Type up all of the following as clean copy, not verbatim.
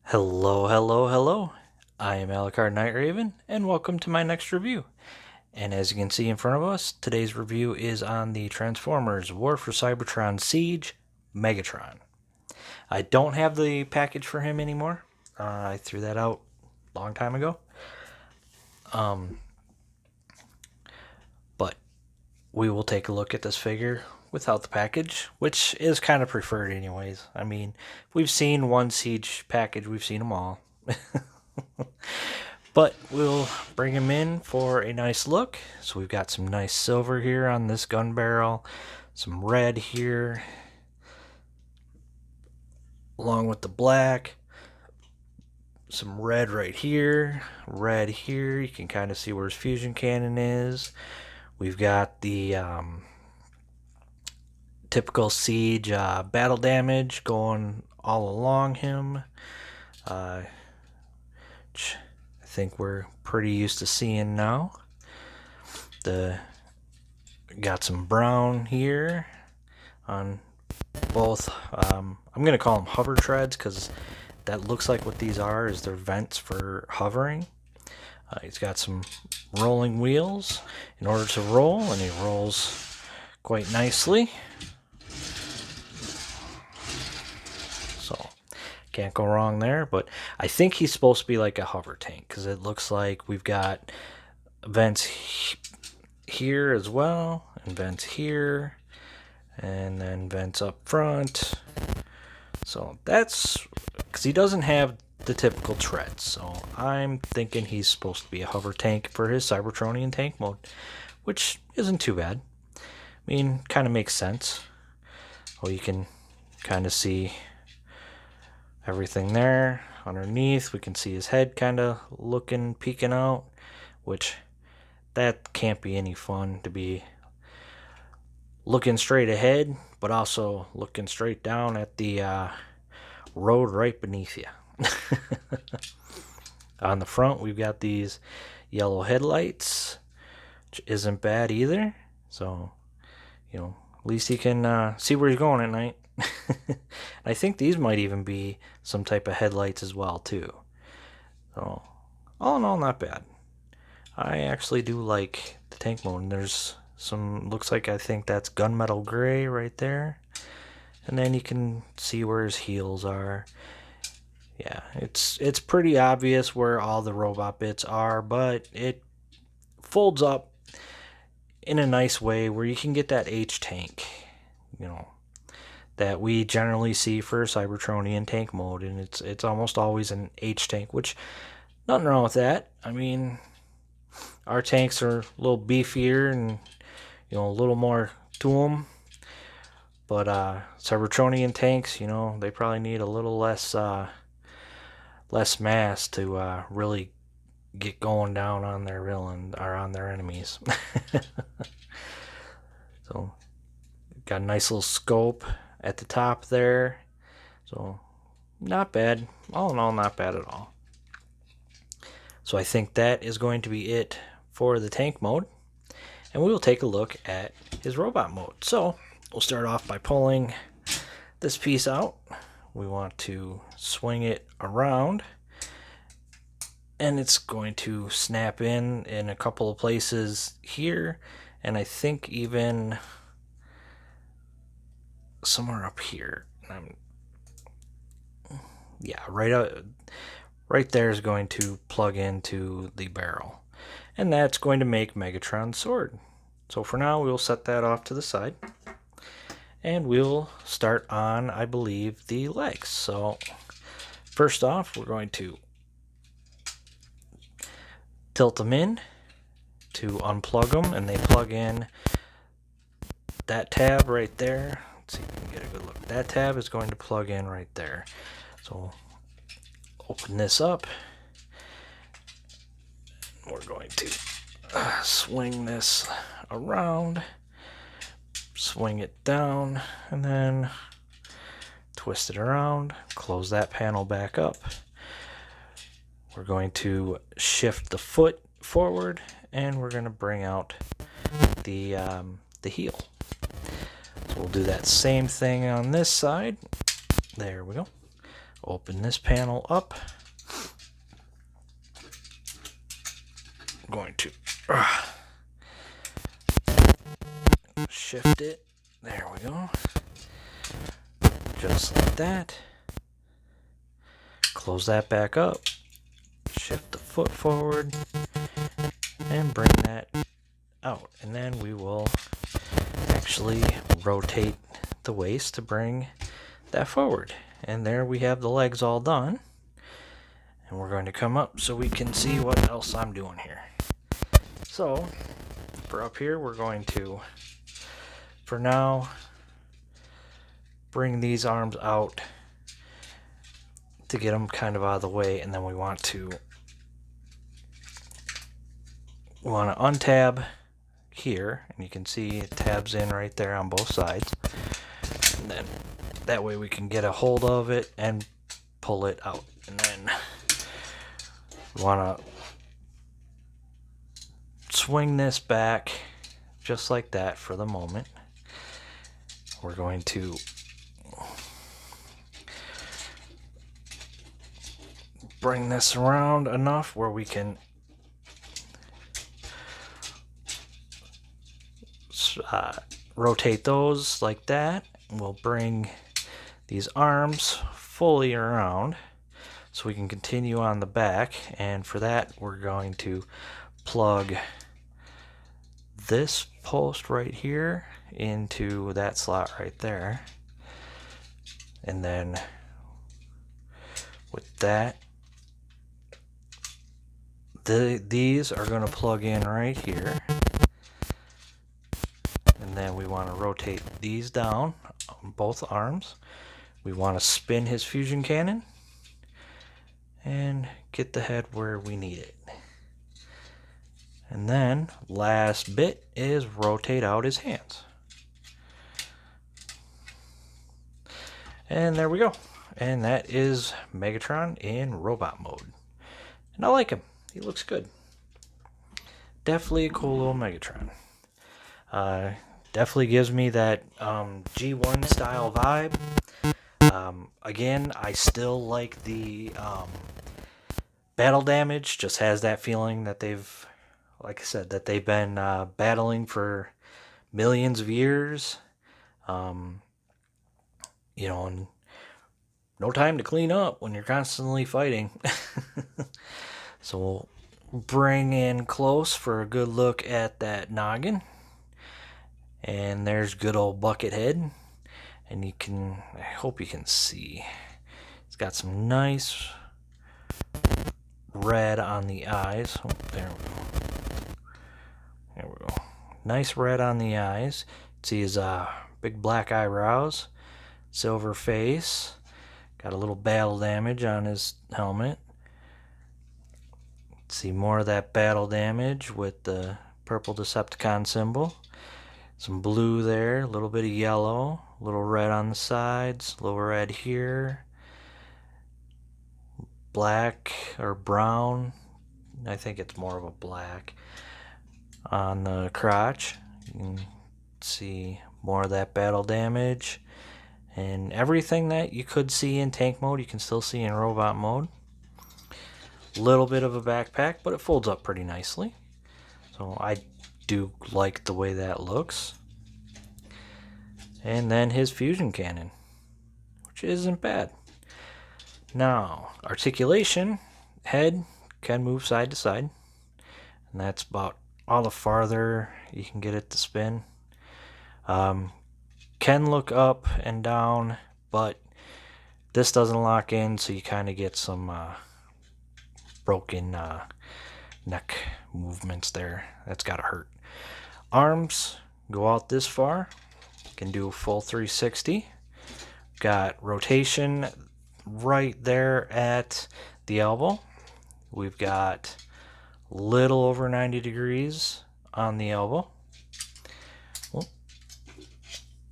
Hello, hello, hello. I am Alucard Night Raven, and welcome to my next review. And as you can see in front of us, today's review is on the Transformers War for Cybertron Siege Megatron. I don't have the package for him anymore. I threw that out a long time ago. But we will take a look at this figure without the package, which is kind of preferred anyways. I mean, if we've seen one Siege package, we've seen them all. But we'll bring him in for a nice look. So we've got some nice silver here on this gun barrel, some red here, along with the black, some red right here, red here. You can kind of see where his fusion cannon is. We've got the typical Siege battle damage going all along him. Which I think we're pretty used to seeing now. Got some brown here on both. I'm gonna call them hover treads because that looks like what these are. Is they're vents for hovering. He's got some rolling wheels in order to roll, and he rolls quite nicely. So can't go wrong there. But I think he's supposed to be like a hover tank because it looks like we've got vents here as well, and vents here, and then vents up front. So that's because he doesn't have the typical treads. So I'm thinking he's supposed to be a hover tank for his Cybertronian tank mode, which isn't too bad. I mean, kind of makes sense. Well, you can kind of see everything there. Underneath, we can see his head kind of looking, peeking out, which that can't be any fun to be looking straight ahead, but also looking straight down at the road right beneath you. On the front, we've got these yellow headlights, which isn't bad either. So, at least he can see where he's going at night. I think these might even be some type of headlights as well, too. So, all in all, not bad. I actually do like the tank mode. And there's some, looks like I think that's gunmetal gray right there. And then you can see where his heels are. Yeah, it's pretty obvious where all the robot bits are, but it folds up in a nice way where you can get that H tank, that we generally see for Cybertronian tank mode, and it's almost always an H tank, which nothing wrong with that. I mean, our tanks are a little beefier and a little more to them, but Cybertronian tanks, they probably need a little less mass to really get going down on their villain or on their enemies. So got a nice little scope at the top there. So not bad. All in all, not bad at all. So I think that is going to be it for the tank mode. And we will take a look at his robot mode. So we'll start off by pulling this piece out. We want to swing it around. And it's going to snap in a couple of places here. And I think even somewhere up here. Yeah, right there is going to plug into the barrel. And that's going to make Megatron's sword. So for now, we'll set that off to the side. And we'll start on, I believe, the legs. So first off, we're going to tilt them in to unplug them, and they plug in that tab right there. Let's see if we can get a good look. That tab is going to plug in right there. So open this up. We're going to swing this around, swing it down, and then twist it around, close that panel back up. We're going to shift the foot forward, and we're going to bring out the heel. So we'll do that same thing on this side. There we go. Open this panel up. I'm going to shift it. There we go. Just like that. Close that back up. Shift the foot forward and bring that out. And then we will actually rotate the waist to bring that forward. And there we have the legs all done. And we're going to come up so we can see what else I'm doing here. So, for up here, we're going to, for now, bring these arms out to get them kind of out of the way, and then we want to untab here, and you can see it tabs in right there on both sides, and then that way we can get a hold of it and pull it out. And then we want to swing this back just like that for the moment. We're going to bring this around enough where we can rotate those like that. We'll bring these arms fully around so we can continue on the back, and for that we're going to plug this post right here into that slot right there, and then with that these are going to plug in right here, and then we want to rotate these down on both arms. We want to spin his fusion cannon and get the head where we need it. And then last bit is rotate out his hands. And there we go. And that is Megatron in robot mode. And I like him. He looks good. Definitely a cool little Megatron. Definitely gives me that G1 style vibe. Again, I still like the battle damage. Just has that feeling that they've, like I said, that they've been battling for millions of years. You know, and no time to clean up when you're constantly fighting. So we'll bring in close for a good look at that noggin. And there's good old Buckethead. And you can, I hope you can see, it's got some nice red on the eyes. Oh, there we go. There we go. Nice red on the eyes. See his big black eyebrows, silver face. Got a little battle damage on his helmet. See more of that battle damage with the purple Decepticon symbol. Some blue there, a little bit of yellow, a little red on the sides, a little red here. Black or brown, I think it's more of a black on the crotch. You can see more of that battle damage. And everything that you could see in tank mode, you can still see in robot mode. Little bit of a backpack, but it folds up pretty nicely. So I do like the way that looks. And then his fusion cannon, which isn't bad. Now, articulation, head can move side to side. And that's about all the farther you can get it to spin. Can look up and down, but this doesn't lock in, so you kind of get some broken neck movements there. That's gotta hurt. Arms go out this far. Can do a full 360. Got rotation right there at the elbow. We've got little over 90 degrees on the elbow.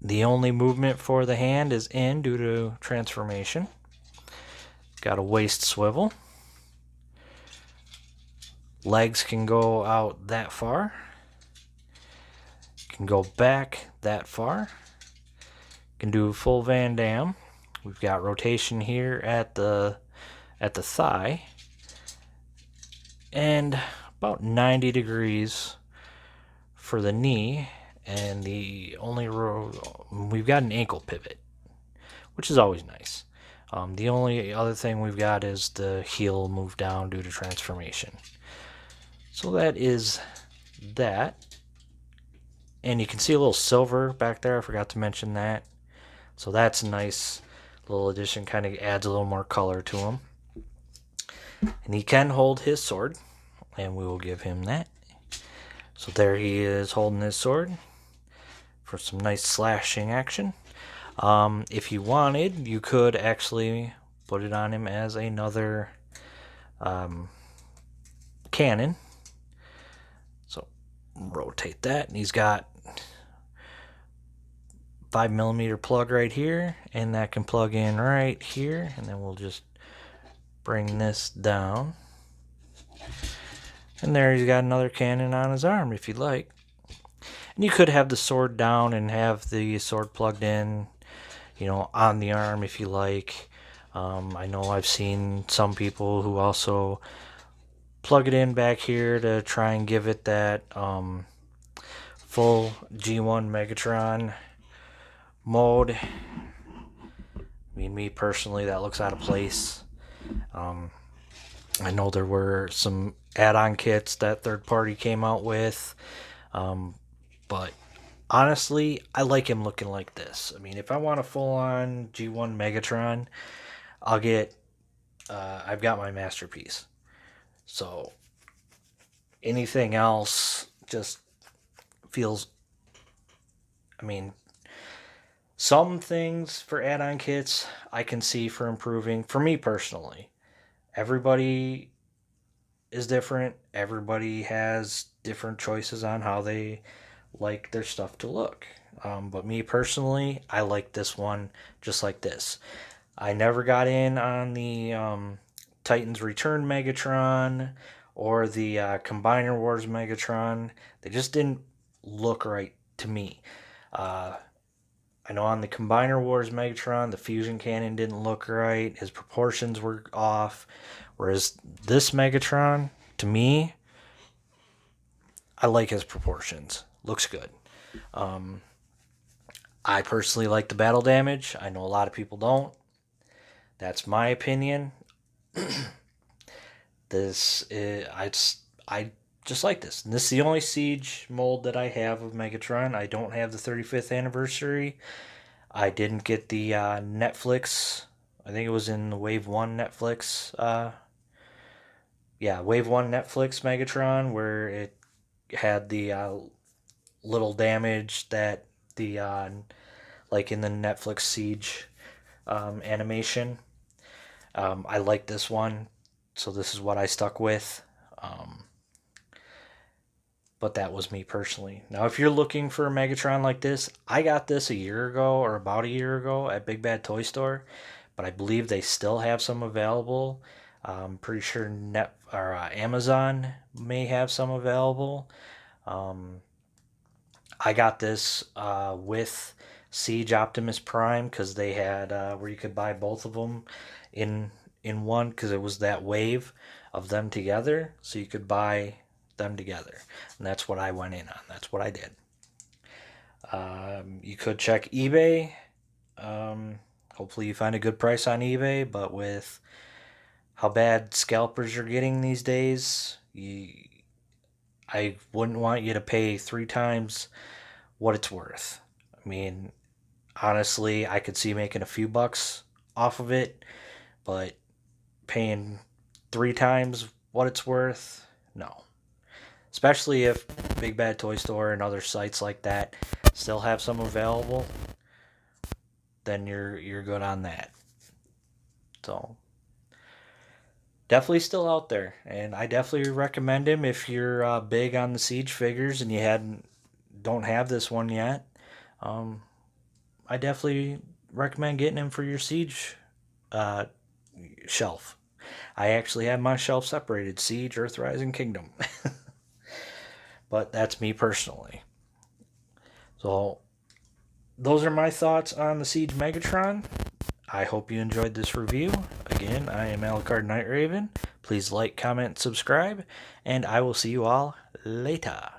The only movement for the hand is in due to transformation. Got a waist swivel. Legs can go out that far. Can go back that far. Can do full Van Damme. We've got rotation here at the thigh, and about 90 degrees for the knee, and the only we've got an ankle pivot, which is always nice. The only other thing we've got is the heel move down due to transformation. So that is that. And you can see a little silver back there. I forgot to mention that. So that's a nice little addition. Kind of adds a little more color to him. And he can hold his sword. And we will give him that. So there he is holding his sword for some nice slashing action. If you wanted, you could actually put it on him as another cannon. So rotate that, and he's got 5mm plug right here, and that can plug in right here, and then we'll just bring this down. And there he's got another cannon on his arm if you'd like. And you could have the sword down and have the sword plugged in, on the arm if you like. I know I've seen some people who also plug it in back here to try and give it that full G1 Megatron mode. I mean, me personally, that looks out of place. I know there were some add-on kits that third party came out with, but honestly, I like him looking like this. I mean, if I want a full-on G1 Megatron, I've got my masterpiece. So anything else just feels, some things for add-on kits I can see for improving. For me personally, everybody is different. Everybody has different choices on how they like their stuff to look. But me personally, I like this one just like this. I never got in on the Titans Return Megatron or the Combiner Wars Megatron. They just didn't look right to me. I know on the Combiner Wars Megatron, the fusion cannon didn't look right. His proportions were off. Whereas this Megatron, to me, I like his proportions. Looks good. I personally like the battle damage. I know a lot of people don't. That's my opinion. I just like this. And this is the only Siege mold that I have of Megatron. I don't have the 35th anniversary. I didn't get the Netflix. I think it was in the Wave 1 Netflix. Wave 1 Netflix Megatron, where it had the little damage that the like in the Netflix Siege animation. I like this one, so this is what I stuck with. But that was me personally. Now, if you're looking for a Megatron like this, I got this a year ago or about a year ago at Big Bad Toy Store, but I believe they still have some available. I'm pretty sure Amazon may have some available. I got this with Siege Optimus Prime because they had where you could buy both of them in one, because it was that wave of them together, so you could buy them together, and that's what I went in on. That's what I did. You could check eBay. Hopefully you find a good price on eBay, but with how bad scalpers are getting these days, I wouldn't want you to pay 3 times what it's worth. I mean, honestly, I could see making a few bucks off of it, but paying 3 times what it's worth, no. Especially if Big Bad Toy Store and other sites like that still have some available, then you're good on that. So definitely still out there, and I definitely recommend him if you're big on the Siege figures and you don't have this one yet. I definitely recommend getting him for your Siege shelf. I actually have my shelf separated: Siege, Earthrise, and Kingdom. But that's me personally. So those are my thoughts on the Siege Megatron. I hope you enjoyed this review. Again, I am Alucard Night Raven. Please like, comment, subscribe, and I will see you all later.